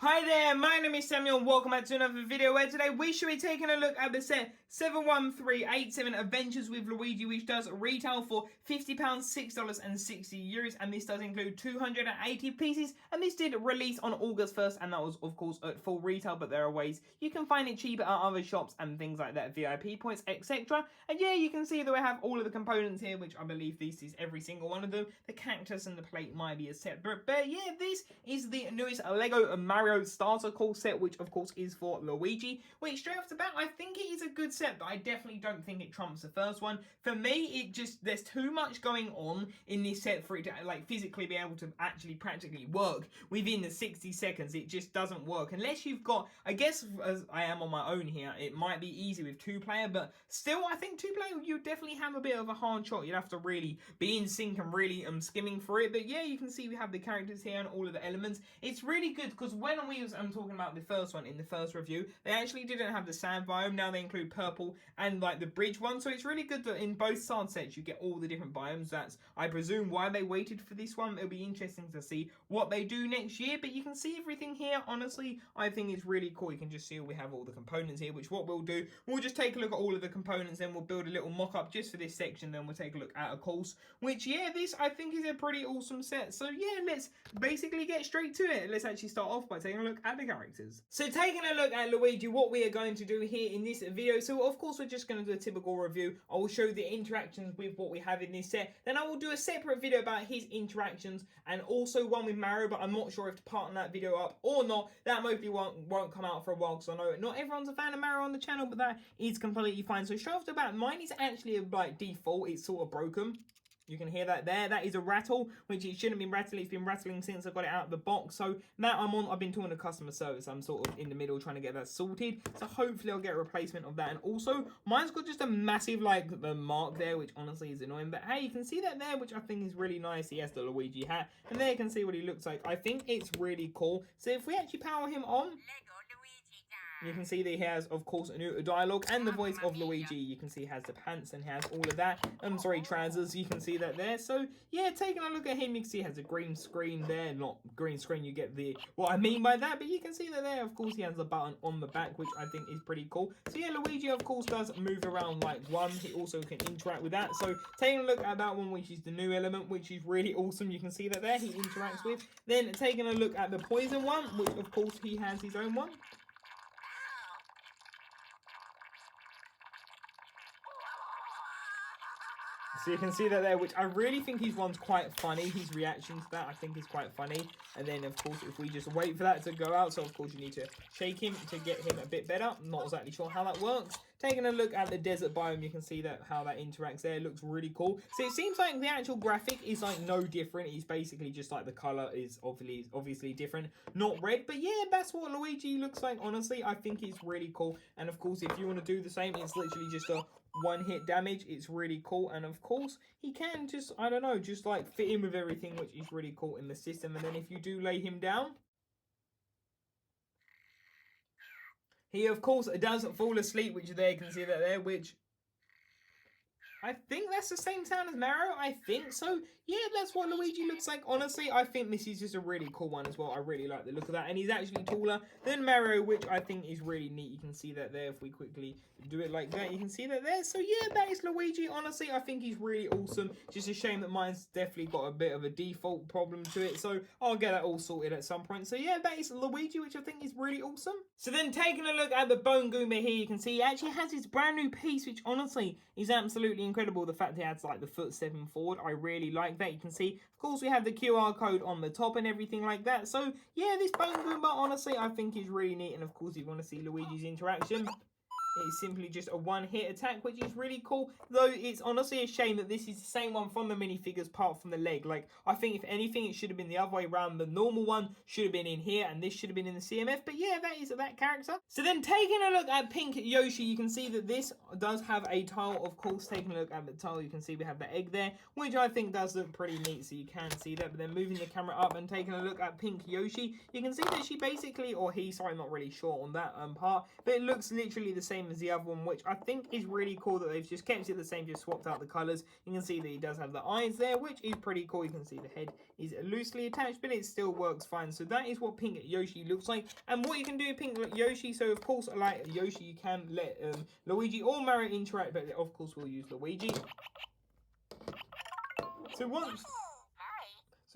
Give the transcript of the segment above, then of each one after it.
Hi there, my name is Samuel and welcome back to another video where today we should be taking a look at the set 71387 Adventures with Luigi, which does retail for £50, €6.60, and this does include 280 pieces, and this did release on August 1st, and that was of course at full retail, but there are ways you can find it cheaper at other shops and things like that, VIP points, etc. And yeah, you can see that we have all of the components here, which I believe this is every single one of them. The cactus and the plate might be a separate, but yeah, this is the newest Lego Mario Starter Course set, which of course is for Luigi, which straight off the bat I think it is a good set, but I definitely don't think it trumps the first one. For me, it just, there's too much going on in this set for it to like physically be able to actually practically work within the 60 seconds. It just doesn't work unless you've got, I guess as I am on my own here, it might be easy with 2-player, but still I think 2-player you definitely have a bit of a hard shot. You'd have to really be in sync and really skimming through it. But yeah, you can see we have the characters here and all of the elements. It's really good because when we was talking about the first one in the first review, they actually didn't have the sand biome. Now they include purple and like the bridge one, so it's really good that in both side sets you get all the different biomes. That's, I presume, why they waited for this one. It'll be interesting to see what they do next year, but you can see everything here. Honestly, I think it's really cool. You can just see we have all the components here, which what we'll do, we'll just take a look at all of the components, then we'll build a little mock-up just for this section, then we'll take a look at a course, which yeah, this I think is a pretty awesome set. So yeah, let's basically get straight to it. Let's actually start off by taking a look at the characters. So taking a look at Luigi, what we are going to do here in this video, so of course we're just going to do a typical review. I will show the interactions with what we have in this set, then I will do a separate video about his interactions and also one with Mario, but I'm not sure if to partner that video up or not. That mostly won't come out for a while because I know not everyone's a fan of Mario on the channel, but that is completely fine. So straight off the bat, mine is actually like default, it's sort of broken. You can hear that there. That is a rattle, which it shouldn't have been rattling. It's been rattling since I got it out of the box. So now I've been talking to customer service. I'm sort of in the middle trying to get that sorted. So hopefully I'll get a replacement of that. And also, mine's got just a massive like the mark there, which honestly is annoying. But hey, you can see that there, which I think is really nice. He has the Luigi hat. And there you can see what he looks like. I think it's really cool. So if we actually power him on, you can see that he has, of course, a new dialogue and the voice of Luigi. You can see he has the pants and has all of that. Trousers. You can see that there. So, yeah, taking a look at him, you can see he has a green screen there. Not green screen, you get the what I mean by that. But you can see that there, of course, he has the button on the back, which I think is pretty cool. So, yeah, Luigi, of course, does move around like one. He also can interact with that. So, taking a look at that one, which is the new element, which is really awesome. You can see that there, he interacts with. Then, taking a look at the poison one, which, of course, he has his own one. So you can see that there, which I really think his one's quite funny. His reaction to that, I think, is quite funny. And then, of course, if we just wait for that to go out, so of course you need to shake him to get him a bit better. I'm not exactly sure how that works. Taking a look at the desert biome, you can see that how that interacts there. It looks really cool. So it seems like the actual graphic is like no different. It's basically just like the color is obviously different, not red. But yeah, that's what Luigi looks like. Honestly, I think it's really cool. And of course, if you want to do the same, it's literally just a one-hit damage. It's really cool. And of course, he can just, I don't know, just like fit in with everything, which is really cool in the system. And then if you do lay him down, he, of course, does fall asleep, which there you can see that there, which I think that's the same sound as Mario. I think so. Yeah, that's what Luigi looks like. Honestly, I think this is just a really cool one as well. I really like the look of that. And he's actually taller than Mario, which I think is really neat. You can see that there. If we quickly do it like that, you can see that there. So yeah, that is Luigi. Honestly, I think he's really awesome. Just a shame that mine's definitely got a bit of a default problem to it. So I'll get that all sorted at some point. So yeah, that is Luigi, which I think is really awesome. So then taking a look at the Bone Goomba here, you can see he actually has his brand new piece, which honestly is absolutely incredible. The fact he has like the foot 7 forward, I really like that. You can see, of course, we have the QR code on the top and everything like that. So yeah, this Bone Goomba, honestly, I think is really neat. And of course, if you want to see Luigi's interaction, it's simply just a one-hit attack, which is really cool. Though it's honestly a shame that this is the same one from the minifigures, apart from the leg. Like, I think if anything, it should have been the other way around. The normal one should have been in here, and this should have been in the CMF. But yeah, that is that character. So then, taking a look at Pink Yoshi, you can see that this does have a tile. Of course, taking a look at the tile, you can see we have the egg there, which I think does look pretty neat. So you can see that. But then moving the camera up and taking a look at Pink Yoshi, you can see that she basically, or he, sorry, I'm not really sure on that part, but it looks literally the same same as the other one, which I think is really cool that they've just kept it the same, just swapped out the colours. You can see that he does have the eyes there, which is pretty cool. You can see the head is loosely attached, but it still works fine. So that is what pink Yoshi looks like. And what you can do with pink Yoshi, so of course, like Yoshi, you can let Luigi or Mario interact, but of course we'll use Luigi. So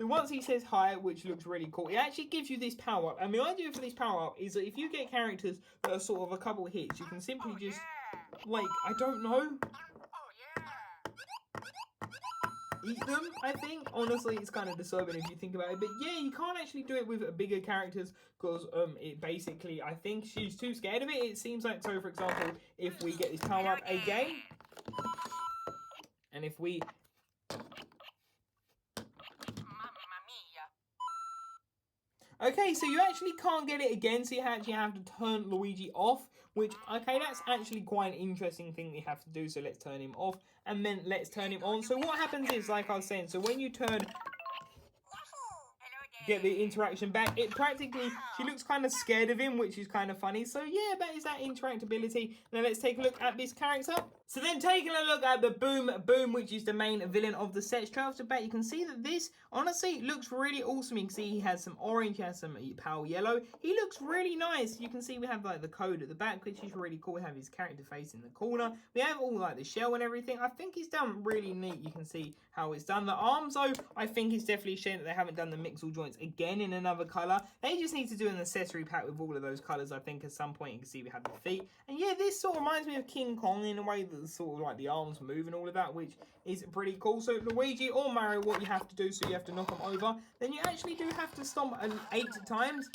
once he says hi, which looks really cool, it actually gives you this power up. And the idea for this power up is that if you get characters that are sort of a couple hits, you can simply just, like, I don't know, eat them, I think. Honestly, it's kind of disturbing if you think about it. But yeah, you can't actually do it with bigger characters because it basically, I think she's too scared of it. It seems like, so for example, if we get this power up again, and if we... Okay, so you actually can't get it again, so you actually have to turn Luigi off, which, okay, that's actually quite an interesting thing we have to do, so let's turn him off, and then let's turn him on. So what happens is, like I was saying, so when you get the interaction back, it practically, she looks kind of scared of him, which is kind of funny. So yeah, that is that interactability. Now let's take a look at this character. So then taking a look at the Boom, which is the main villain of the set. Straight off the bat, you can see that this, honestly, looks really awesome. You can see he has some orange, he has some pale yellow. He looks really nice. You can see we have like the code at the back, which is really cool. We have his character face in the corner. We have all like the shell and everything. I think he's done really neat. You can see how it's done. The arms, though, I think it's definitely a shame that they haven't done the mixel joints again in another colour. They just need to do an accessory pack with all of those colours, I think, at some point. You can see we have the feet. And yeah, this sort of reminds me of King Kong in a way that sort of like the arms move and all of that, which is pretty cool. So Luigi or Mario, what you have to do, so you have to knock them over. Then you actually do have to stomp 8 times.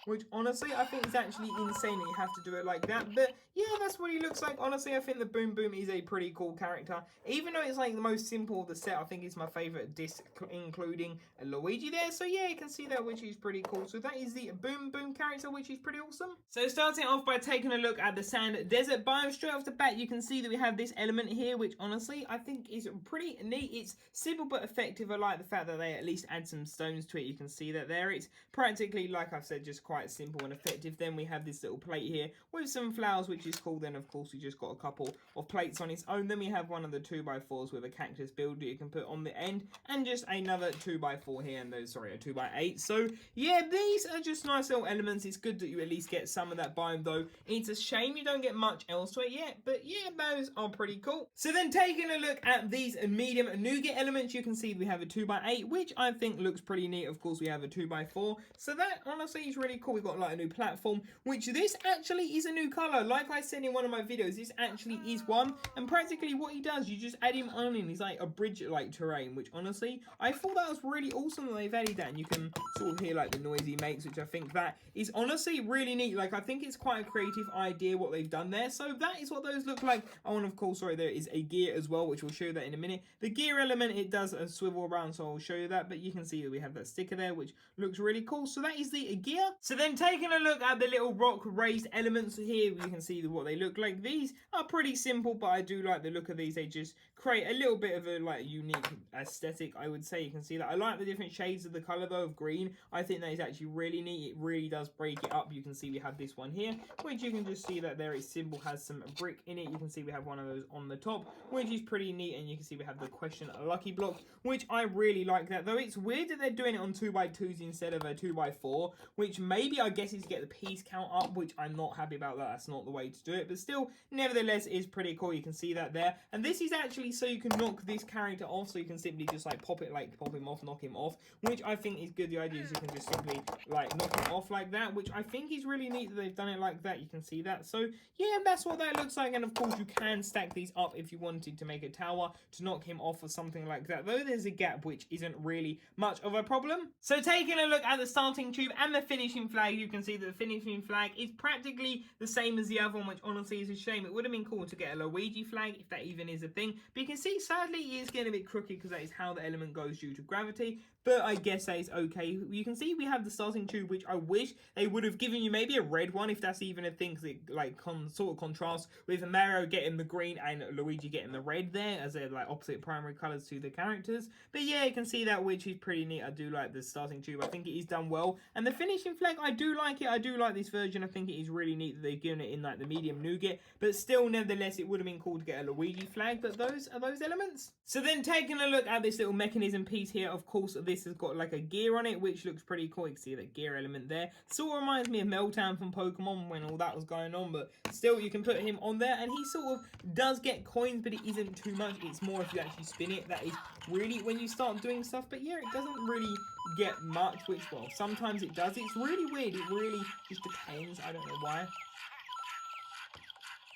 Which, honestly, I think is actually insane that you have to do it like that. But, yeah, that's what he looks like. Honestly, I think the Boom is a pretty cool character. Even though it's, like, the most simple of the set, I think it's my favourite disc, including Luigi there. So, yeah, you can see that, which is pretty cool. So, that is the Boom character, which is pretty awesome. So, starting off by taking a look at the Sand Desert biome, straight off the bat, you can see that we have this element here, which, honestly, I think is pretty neat. It's simple but effective. I like the fact that they at least add some stones to it. You can see that there. It's practically, like I've said, just quite simple and effective. Then we have this little plate here with some flowers, which is cool. Then of course we just got a couple of plates on its own. Then we have one of the 2x4s with a cactus build that you can put on the end, and just another 2x4 here, and those, sorry, a 2x8. So yeah, these are just nice little elements. It's good that you at least get some of that biome, though it's a shame you don't get much else to it yet, but yeah, those are pretty cool. So then taking a look at these medium nougat elements, you can see we have a 2x8, which I think looks pretty neat. Of course we have a 2x4, so that honestly is really cool. We've got like a new platform, which this actually is a new color. Like I said in one of my videos, this actually is one, and practically what he does, you just add him on and he's like a bridge like terrain, which honestly I thought that was really awesome that they've added that, and you can sort of hear like the noise he makes, which I think that is honestly really neat. Like I think it's quite a creative idea what they've done there. So that is what those look like. Oh, and of course, sorry, there is a gear as well, which we'll show you that in a minute. The gear element, it does swivel around, so I'll show you that, but you can see that we have that sticker there, which looks really cool. So that is the gear. So then taking a look at the little rock raised elements here, you can see what they look like. These are pretty simple, but I do like the look of these. They just create a little bit of a like unique aesthetic, I would say. You can see that. I like the different shades of the color though of green. I think that is actually really neat. It really does break it up. You can see we have this one here, which you can just see that there is symbol has some brick in it. You can see we have one of those on the top, which is pretty neat, and you can see we have the question lucky block, which I really like that. Though it's weird that they're doing it on 2x2s instead of a 2x4, which maybe I guess is to get the piece count up, which I'm not happy about that. That's not the way to do it, but still, nevertheless, is pretty cool. You can see that there, and this is actually so you can knock this character off, so you can simply just like pop him off, knock him off, which I think is good. The idea is you can just simply like knock him off like that, which I think is really neat that they've done it like that. You can see that. So yeah, that's what that looks like, and of course you can stack these up if you wanted to make a tower to knock him off or something like that, though there's a gap, which isn't really much of a problem. So taking a look at the starting tube and the finishing flag, you can see that the finishing flag is practically the same as the other one, which honestly is a shame. It would have been cool to get a Luigi flag, if that even is a thing, but you can see sadly it is getting a bit crooked because that is how the element goes due to gravity. but I guess that is okay. You can see we have the starting tube, which I wish they would have given you maybe a red one, if that's even a thing, because it like sort of contrasts with Mario getting the green and Luigi getting the red there, as they're like opposite primary colors to the characters. But yeah, you can see that, which is pretty neat. I do like the starting tube. I think it is done well, and the finishing flag, I do like it. I do like this version. I think it is really neat that they've given it in like the medium nougat, but still, nevertheless, it would have been cool to get a Luigi flag. But those are those elements. So then, taking a look at this little mechanism piece here, of course, this has got like a gear on it, which looks pretty cool. You can see that gear element there. Sort of reminds me of Meltan from Pokemon when all that was going on, but still, you can put him on there, and he sort of does get coins, but it isn't too much. It's more if you actually spin it, that is really when you start doing stuff. But yeah, it doesn't really get much, which, well, sometimes it does. It's really weird. It really just depends. I don't know why.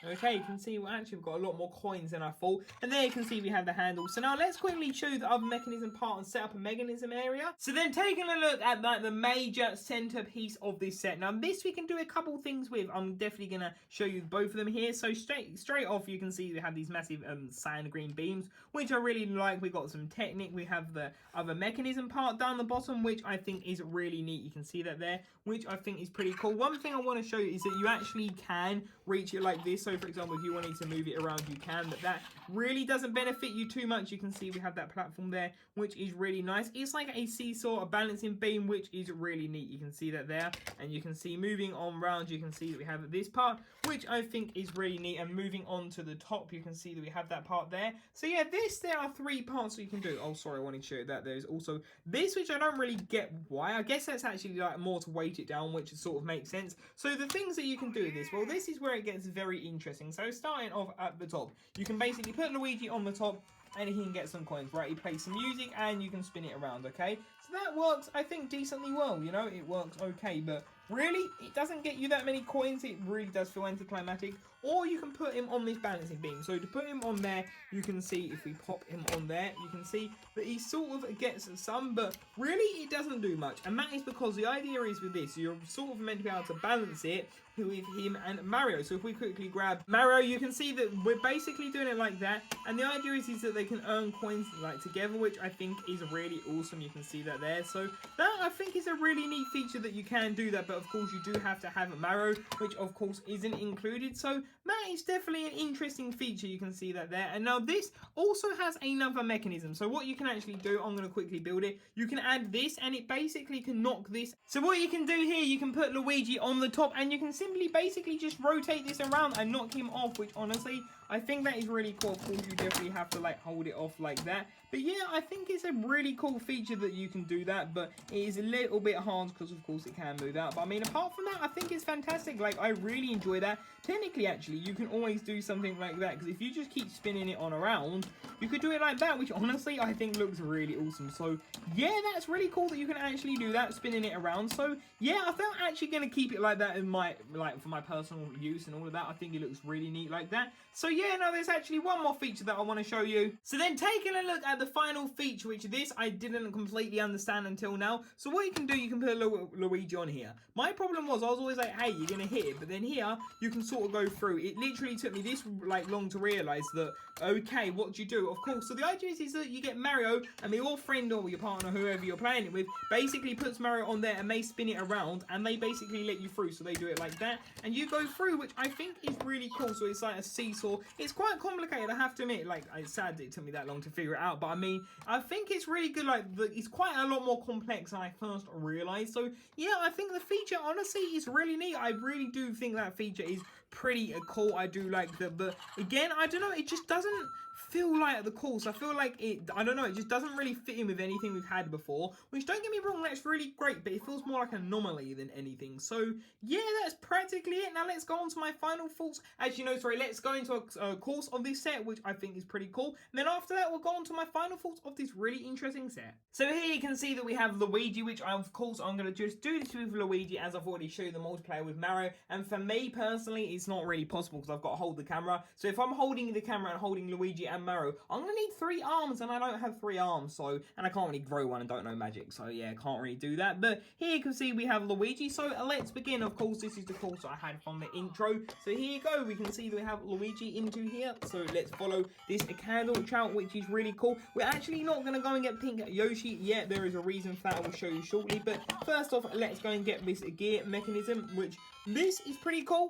Okay, you can see we actually got a lot more coins than I thought. And there you can see we have the handle. So now let's quickly show you the other mechanism part and set up a mechanism area. So then taking a look at like the major centerpiece of this set. Now this we can do a couple things with. I'm definitely going to show you both of them here. So straight off you can see we have these massive sand green beams, which I really like. We got some technique. We have the other mechanism part down the bottom, which I think is really neat. You can see that there, which I think is pretty cool. One thing I want to show you is that you actually can reach it like this. So for example, if you wanted to move it around, you can, but that really doesn't benefit you too much. You can see we have that platform there, which is really nice. It's like a seesaw, a balancing beam, which is really neat. You can see that there, and you can see moving on round, you can see that we have this part, which I think is really neat. And moving on to the top, you can see that we have that part there. So yeah, there are 3 parts that you can do. Oh, sorry, I wanted to show you that. There's also this, which I don't really get why. I guess that's actually like more to weight it down, which sort of makes sense. So the things that you can do with this, well, this is where it gets very interesting. So starting off at the top, you can basically put Luigi on the top and he can get some coins, right? He plays some music and you can spin it around, okay? So that works, I think, decently well, you know? It works okay, but really, it doesn't get you that many coins. It really does feel anticlimactic. Or you can put him on this balancing beam. So to put him on there, you can see if we pop him on there, you can see that he sort of gets some, but really it doesn't do much. And that is because the idea is with this, you're sort of meant to be able to balance it with him and Mario. So if we quickly grab Mario, you can see that we're basically doing it like that. And the idea is that they can earn coins like together, which I think is really awesome. You can see that there. So that I think is a really neat feature that you can do that. But of course you do have to have Mario, which of course isn't included. So that is definitely an interesting feature. You can see that there. And now this also has another mechanism. So what you can actually do, I'm going to quickly build it. You can add this and it basically can knock this. So what you can do here, you can put Luigi on the top and you can simply basically just rotate this around and knock him off, which honestly I think that is really cool. Of course you definitely have to like hold it off like that, but yeah, I think it's a really cool feature that you can do that, but it is a little bit hard because of course it can move out. But I mean, apart from that, I think it's fantastic. Like, I really enjoy that. Technically, actually, you can always do something like that, because if you just keep spinning it on around, you could do it like that, which honestly I think looks really awesome. So yeah, that's really cool that you can actually do that, spinning it around. So yeah, I think I'm actually going to keep it like that in my, like, for my personal use and all of that. I think it looks really neat like that. So yeah, no, there's actually one more feature that I want to show you. So then taking a look at the final feature, which this I didn't completely understand until now. So what you can do, you can put Luigi on here. My problem was I was always like, hey, you're going to hit it. But then here, you can sort of go through. It literally took me this like long to realise that, okay, what do you do? Of course, so the idea is that you get Mario and your friend or your partner, whoever you're playing it with, basically puts Mario on there and they spin it around and they basically let you through. So they do it like that and you go through, which I think is really cool. So it's like a seesaw. It's quite complicated, I have to admit. Like, it's sad that it took me that long to figure it out, but I mean, I think it's really good. Like, it's quite a lot more complex than I first realised. So yeah, I think the feature honestly is really neat. I really do think that feature is pretty cool. I do like that, but again, I don't know, it just doesn't feel like the course. I feel like it, I don't know, it just doesn't really fit in with anything we've had before, which, don't get me wrong, that's really great, but it feels more like an anomaly than anything. So yeah, that's practically it. Now let's go on to my final thoughts. Actually, no, sorry, let's go into a course of this set, which I think is pretty cool. And then after that, we'll go on to my final thoughts of this really interesting set. So here you can see that we have Luigi, which of course I'm going to just do this with Luigi, as I've already showed you the multiplayer with Mario, and for me personally, it's it's not really possible because I've got to hold the camera. So if I'm holding the camera and holding Luigi and Mario, I'm going to need 3 arms, and I don't have 3 arms, so, and I can't really grow one and don't know magic, so yeah, can't really do that. But here you can see we have Luigi, so let's begin. Of course, this is the course I had from the intro. So here you go, we can see that we have Luigi into here. So let's follow this candle chart, which is really cool. We're actually not going to go and get pink Yoshi yet. There is a reason for that I will show you shortly. But first off, let's go and get this gear mechanism, which this is pretty cool.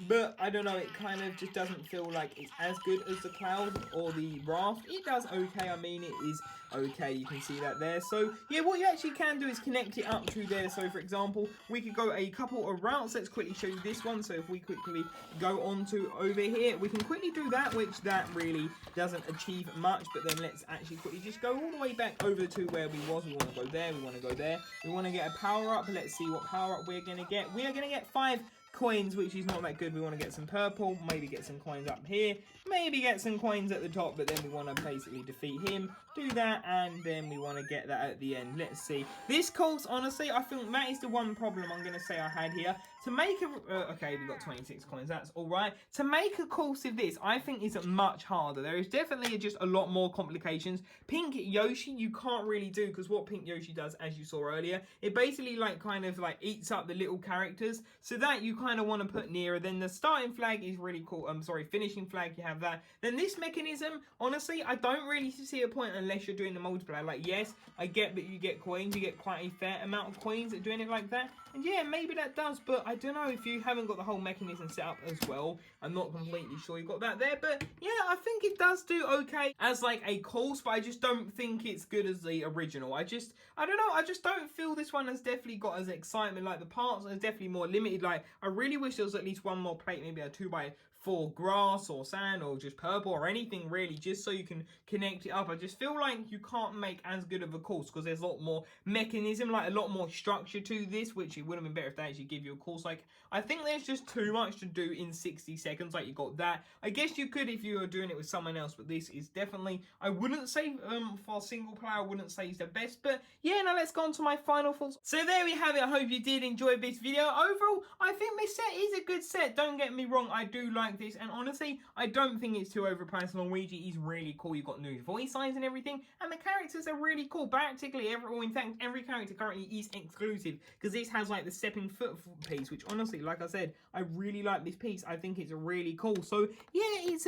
But I don't know, it kind of just doesn't feel like it's as good as the cloud or the raft. It does okay, I mean, it is okay, you can see that there. So yeah, what you actually can do is connect it up to there. So for example, we could go a couple of routes. Let's quickly show you this one. So if we quickly go on to over here, we can quickly do that, which that really doesn't achieve much. But then let's actually quickly just go all the way back over to where we was. We want to go there, we want to go there. We want to get a power up. Let's see what power up we're going to get. We are going to get 5 coins, which is not that good. We want to get some purple, maybe get some coins up here, maybe get some coins at the top, but then we want to basically defeat him, do that, and then we want to get that at the end. Let's see. This course, honestly, I think that is the one problem I'm going to say I had here. To make a... okay, we got 26 coins, that's alright. To make a course of this, I think is much harder. There is definitely just a lot more complications. Pink Yoshi, you can't really do, because what Pink Yoshi does, as you saw earlier, it basically like kind of like eats up the little characters, so that you kind of want to put nearer. Then the starting flag is really cool. Finishing flag, you have that. Then this mechanism, honestly, I don't really see a point unless you're doing the multiplayer. Like, yes, I get that you get coins, you get quite a fair amount of coins at doing it like that. And yeah, maybe that does, but I don't know if you haven't got the whole mechanism set up as well. I'm not completely sure you got that there, but yeah, I think it does do okay as like a course, but I just don't think it's good as the original. I don't know, I just don't feel this one has definitely got as excitement. Like the parts are definitely more limited. Like I really wish there was at least one more plate, maybe a 2x4 grass or sand or just purple or anything really, just so you can connect it up. I just feel like you can't make as good of a course because there's a lot more mechanism, like a lot more structure to this, which it would have been better if they actually give you a course. Like I think there's just too much to do in 60 seconds. Like you got that. I guess you could if you were doing it with someone else, but this is definitely, I wouldn't say for a single player, I wouldn't say it's the best. But yeah, now let's go on to my final thoughts. So there we have it. I hope you did enjoy this video. Overall, I think this set is a good set. Don't get me wrong, I do like this, and honestly, I don't think it's too overpriced. Luigi is really cool. You've got new voice lines and everything, and the characters are really cool. Practically in fact, every character currently is exclusive because this has like the stepping foot piece, which honestly, like I said, I really like this piece. I think it's really cool. So yeah, it's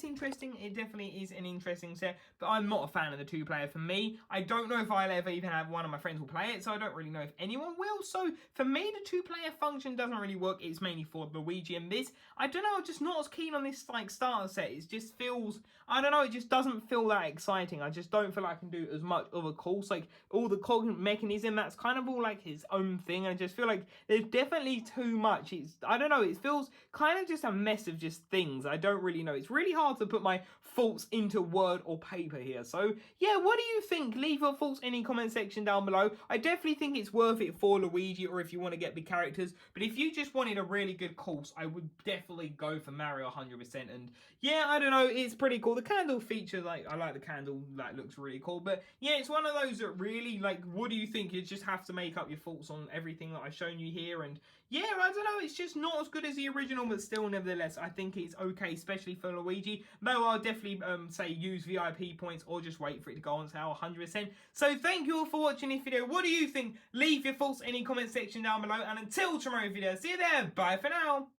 interesting. It definitely is an interesting set, but I'm not a fan of the 2-player for me. I don't know if I'll ever even have one of my friends will play it, so I don't really know if anyone will. So for me, the 2-player function doesn't really work. It's mainly for Luigi and this. I don't know, I'm just not as keen on this like starter set. It just feels, I don't know, it just doesn't feel that exciting. I just don't feel like I can do as much of a course. Like all the cognitive mechanism, that's kind of all like his own thing. I just feel like there's definitely too much. I don't know, it feels kind of just a mess of just things. I don't really know. It's really hard to put my thoughts into word or paper here. So yeah, what do you think? Leave your thoughts in the comment section down below. I definitely think it's worth it for Luigi, or if you want to get the characters. But if you just wanted a really good course, I would definitely go for Mario 100%. And yeah, I don't know, it's pretty cool. The candle feature, like, I like the candle, that looks really cool. But yeah, it's one of those that really, like, what do you think? You just have to make up your thoughts on everything that I've shown you here. And yeah, I don't know, it's just not as good as the original, but still, nevertheless, I think it's okay, especially for Luigi. Though I'll definitely say use VIP points or just wait for it to go on sale 100%. So thank you all for watching this video. What do you think? Leave your thoughts in the comment section down below. And until tomorrow's video, see you there. Bye for now.